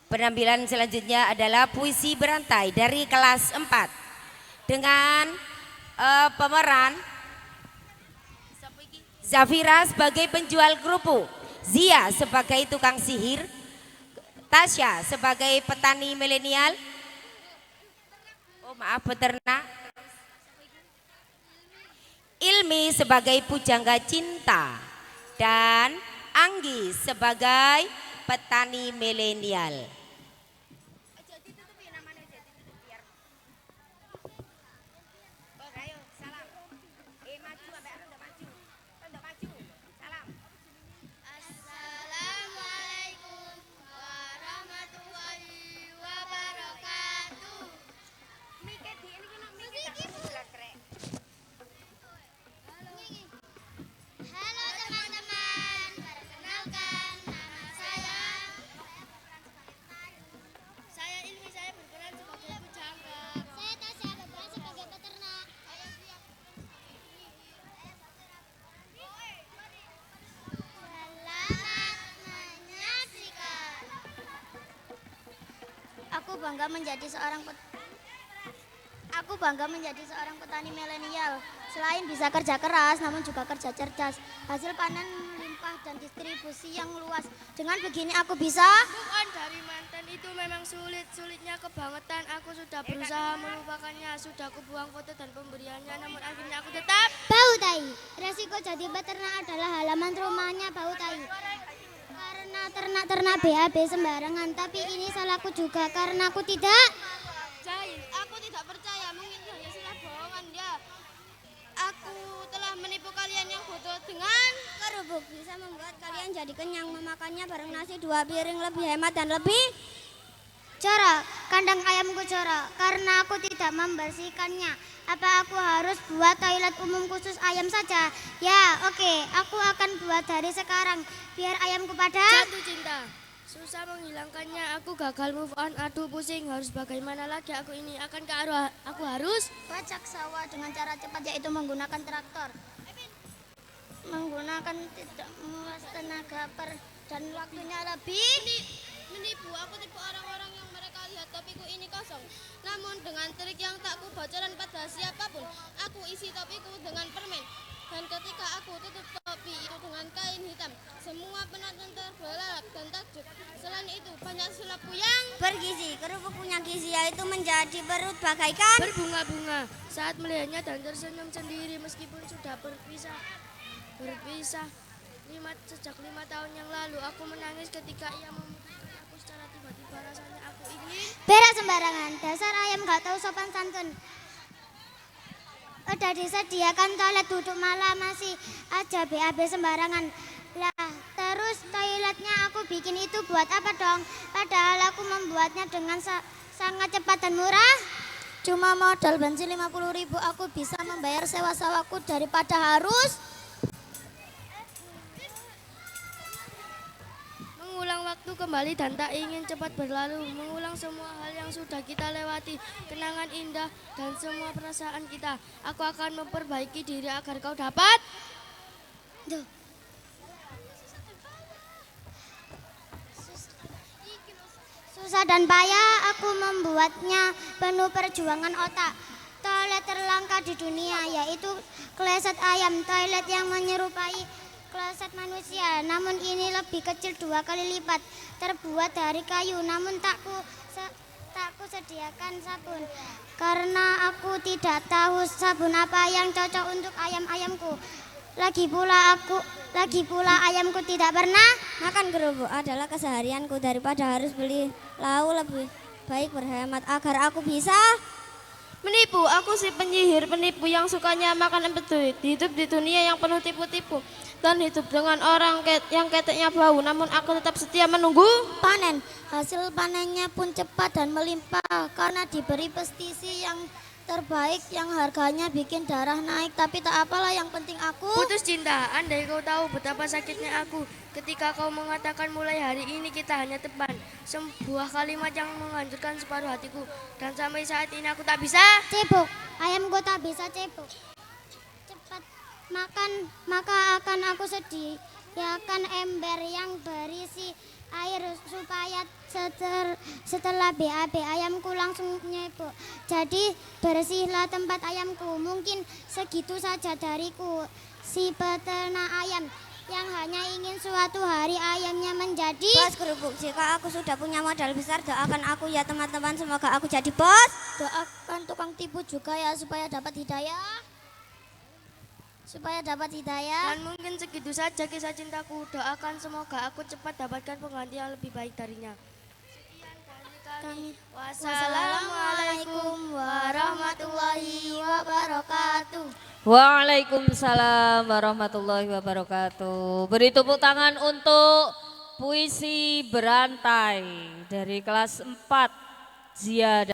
Penampilan selanjutnya adalah puisi berantai dari kelas 4 dengan pemeran Zafira sebagai penjual kerupuk, Zia sebagai tukang sihir, Tasya sebagai petani milenial, peternak, Ilmi sebagai pujangga cinta, dan Anggi sebagai petani milenial. Aku bangga menjadi seorang petani milenial. Selain bisa kerja keras, namun juga kerja cerdas. Hasil panen melimpah dan distribusi yang luas. Dengan begini aku bisa Bukan dari mantan itu memang sulitnya kebangetan. Aku sudah berusaha melupakannya. Sudah aku buang foto dan pemberiannya, namun akhirnya aku tetap bau tai. Resiko jadi peternak adalah halaman rumahnya bau tai. Karena ternak-ternak BAB sembarangan, tapi ini salahku juga karena aku tidak jahil. Aku tidak percaya, mungkin hanya salah bohongan dia. Aku telah menipu kalian yang bodoh dengan kerupuk bisa membuat kalian jadi kenyang. Memakannya bareng nasi 2 piring lebih hemat dan lebih jorok. Kandang ayamku jorok karena aku tidak membersihkannya. Apa aku harus buat toilet umum khusus ayam saja? Ya, oke. Aku akan buat dari sekarang biar ayamku pada jatuh cinta. Susah menghilangkannya, aku gagal move on, aduh pusing, harus bagaimana lagi aku ini, akankah aku harus bajak sawah dengan cara cepat, yaitu menggunakan traktor. Menggunakan tidak menguras tenaga dan waktunya lebih. Menipu, aku tipu orang-orang yang mereka lihat topiku ini kosong. Namun dengan trik yang tak kubocoran pada siapapun, aku isi topiku dengan permen. Dan ketika aku tutup topi itu dengan kain hitam, semua penonton terbelalak dan takjub. Selain itu, banyak sulapku yang bergizi. Kerupuk punya gizi, yaitu menjadi perut bagaikan berbunga-bunga. Saat melihatnya dan tersenyum sendiri meskipun sudah berpisah. Sejak 5 tahun yang lalu, aku menangis ketika ia memutuskan aku secara tiba-tiba. Rasanya aku ingin berak sembarangan. Dasar ayam gak tahu sopan santun. Udah disediakan toilet duduk malah masih aja BAB sembarangan. Lah, terus toiletnya aku bikin itu buat apa dong? Padahal aku membuatnya dengan sangat cepat dan murah. Cuma modal bensin 50.000 aku bisa membayar sewa sawaku daripada harus mengulang waktu kembali dan tak ingin cepat berlalu. Mengulang semua hal yang sudah kita lewati, kenangan indah dan semua perasaan kita. Aku akan memperbaiki diri agar kau dapat susah dan payah aku membuatnya penuh perjuangan otak. Toilet terlangka di dunia yaitu kloset ayam, toilet yang menyerupai kloset manusia, namun ini lebih kecil 2 kali lipat, terbuat dari kayu, namun tak ku sediakan sabun karena aku tidak tahu sabun apa yang cocok untuk ayam-ayamku. Lagi pula ayamku tidak pernah makan kerupuk adalah keseharianku. Daripada harus beli lauk, lebih baik berhemat agar aku bisa menipu. Aku si penyihir penipu yang sukanya makan empedut, hidup di dunia yang penuh tipu-tipu, dan hidup dengan orang yang keteknya bau. Namun aku tetap setia menunggu panen. Hasil panennya pun cepat dan melimpah karena diberi pestisida yang terbaik yang harganya bikin darah naik. Tapi tak apalah, yang penting aku putus cinta. Andai kau tahu betapa sakitnya aku ketika kau mengatakan mulai hari ini kita hanya teman. Sebuah kalimat yang menghancurkan separuh hatiku. Dan sampai saat ini aku tak bisa cebok. Ayamku tak bisa cebok. Cepat makan, maka akan aku sediakan ember yang berisi air supaya Setelah BAB ayamku langsung nyebok. Jadi bersihlah tempat ayamku. Mungkin segitu saja dariku, si peternak ayam yang hanya ingin suatu hari ayamnya menjadi Bos Kerupuk, jika aku sudah punya modal besar, doakan aku ya teman-teman, semoga aku jadi bos. Doakan tukang tipu juga ya supaya dapat hidayah. Dan mungkin segitu saja kisah cintaku. Doakan semoga aku cepat dapatkan pengganti yang lebih baik darinya. Sekian dari kami. Wassalamualaikum warahmatullahi wabarakatuh. Waalaikumsalam warahmatullahi wabarakatuh. Beri tepuk tangan untuk puisi berantai dari kelas 4 Zia